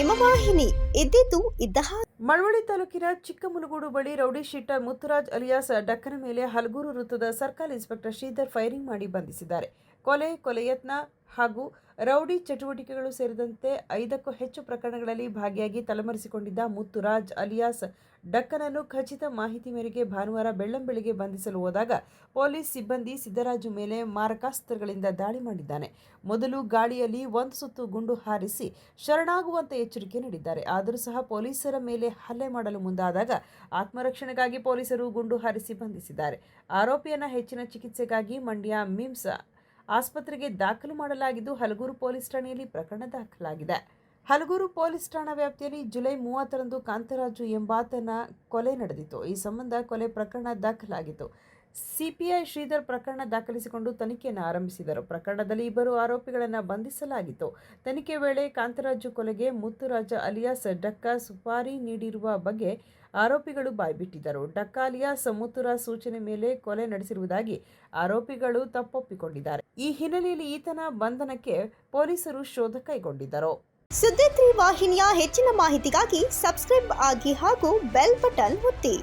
ಹಿಮವಾಹಿನಿ ಇದ್ದಿದ್ದು ಇದ್ದ ಮಳವಳ್ಳಿ ತಾಲೂಕಿನ ಚಿಕ್ಕಮುಲಗೂಡು ಬಳಿ ರೌಡಿ ಶೀಟರ್ ಮುತ್ತುರಾಜ್ ಅಲಿಯಾಸ್ ಡಕ್ಕನ ಮೇಲೆ ಹಲಗೂರು ವೃತ್ತದ ಸರ್ಕಲ್ ಇನ್ಸ್ಪೆಕ್ಟರ್ ಶ್ರೀಧರ್ ಫೈರಿಂಗ್ ಮಾಡಿ ಬಂಧಿಸಿದ್ದಾರೆ. ಕೊಲೆ ಯತ್ನ ಹಾಗೂ ರೌಡಿ ಚಟುವಟಿಕೆಗಳು ಸೇರಿದಂತೆ 5ಕ್ಕೂ ಹೆಚ್ಚು ಪ್ರಕರಣಗಳಲ್ಲಿ ಭಾಗಿಯಾಗಿ ತಲೆಮರೆಸಿಕೊಂಡಿದ್ದ ಮುತ್ತುರಾಜ್ ಅಲಿಯಾಸ್ ಡಕ್ಕನನ್ನು ಖಚಿತ ಮಾಹಿತಿ ಮೇರೆಗೆ ಭಾನುವಾರ ಬೆಳ್ಳಂಬೆಳಿಗ್ಗೆ ಬಂಧಿಸಲು ಹೋದಾಗ ಪೊಲೀಸ್ ಸಿಬ್ಬಂದಿ ಸಿದ್ದರಾಜು ಮೇಲೆ ಮಾರಕಾಸ್ತ್ರಗಳಿಂದ ದಾಳಿ ಮಾಡಿದ್ದಾನೆ. ಮೊದಲು ಗಾಳಿಯಲ್ಲಿ ಒಂದು ಸುತ್ತು ಗುಂಡು ಹಾರಿಸಿ ಶರಣಾಗುವಂತೆ ಎಚ್ಚರಿಕೆ ನೀಡಿದ್ದಾರೆ. ಆದರೂ ಸಹ ಪೊಲೀಸರ ಮೇಲೆ ಹಲ್ಲೆ ಮಾಡಲು ಮುಂದಾದಾಗ ಆತ್ಮರಕ್ಷಣೆಗಾಗಿ ಪೊಲೀಸರು ಗುಂಡು ಹಾರಿಸಿ ಬಂಧಿಸಿದ್ದಾರೆ. ಆರೋಪಿಯನ್ನು ಹೆಚ್ಚಿನ ಚಿಕಿತ್ಸೆಗಾಗಿ ಮಂಡ್ಯ ಮಿಮ್ಸ್ ಆಸ್ಪತ್ರೆಗೆ ದಾಖಲು ಮಾಡಲಾಗಿದ್ದು ಹಲಗೂರು ಪೊಲೀಸ್ ಠಾಣೆಯಲ್ಲಿ ಪ್ರಕರಣ ದಾಖಲಾಗಿದೆ. ಹಲಗೂರು ಪೊಲೀಸ್ ಠಾಣಾ ವ್ಯಾಪ್ತಿಯಲ್ಲಿ ಜುಲೈ 30ರಂದು ಕಾಂತರಾಜು ಎಂಬಾತನ ಕೊಲೆ ನಡೆದಿತ್ತು. ಈ ಸಂಬಂಧ ಕೊಲೆ ಪ್ರಕರಣ ದಾಖಲಾಗಿತ್ತು. ಸಿಪಿಐ ಶ್ರೀಧರ್ ಪ್ರಕರಣ ದಾಖಲಿಸಿಕೊಂಡು ತನಿಖೆಯನ್ನು ಆರಂಭಿಸಿದರು. ಪ್ರಕರಣದಲ್ಲಿ 2 ಆರೋಪಿಗಳನ್ನು ಬಂಧಿಸಲಾಗಿತ್ತು. ತನಿಖೆ ವೇಳೆ ಕಾಂತರಾಜು ಕೊಲೆಗೆ ಮುತ್ತುರಾಜ ಅಲಿಯಾಸ್ ಡಕ್ಕ ಸುಪಾರಿ ನೀಡಿರುವ ಬಗ್ಗೆ ಆರೋಪಿಗಳು ಬಾಯ್ಬಿಟ್ಟಿದ್ದರು. ಡಕ್ಕ ಅಲಿಯಾಸ್ ಮುತ್ತುರಾಜ್ ಸೂಚನೆ ಮೇಲೆ ಕೊಲೆ ನಡೆಸಿರುವುದಾಗಿ ಆರೋಪಿಗಳು ತಪ್ಪೊಪ್ಪಿಕೊಂಡಿದ್ದಾರೆ. ಈ ಹಿನ್ನೆಲೆಯಲ್ಲಿ ಈತನ ಬಂಧನಕ್ಕೆ ಪೊಲೀಸರು ಶೋಧ ಕೈಗೊಂಡಿದ್ದರು. ಸುದ್ದಿ 3 ವಾಹಿನಿಯ ಹೆಚ್ಚಿನ ಮಾಹಿತಿಗಾಗಿ ಸಬ್ಸ್ಕ್ರೈಬ್ ಆಗಿ ಹಾಗೂ ಬೆಲ್ ಬಟನ್ ಒತ್ತಿ.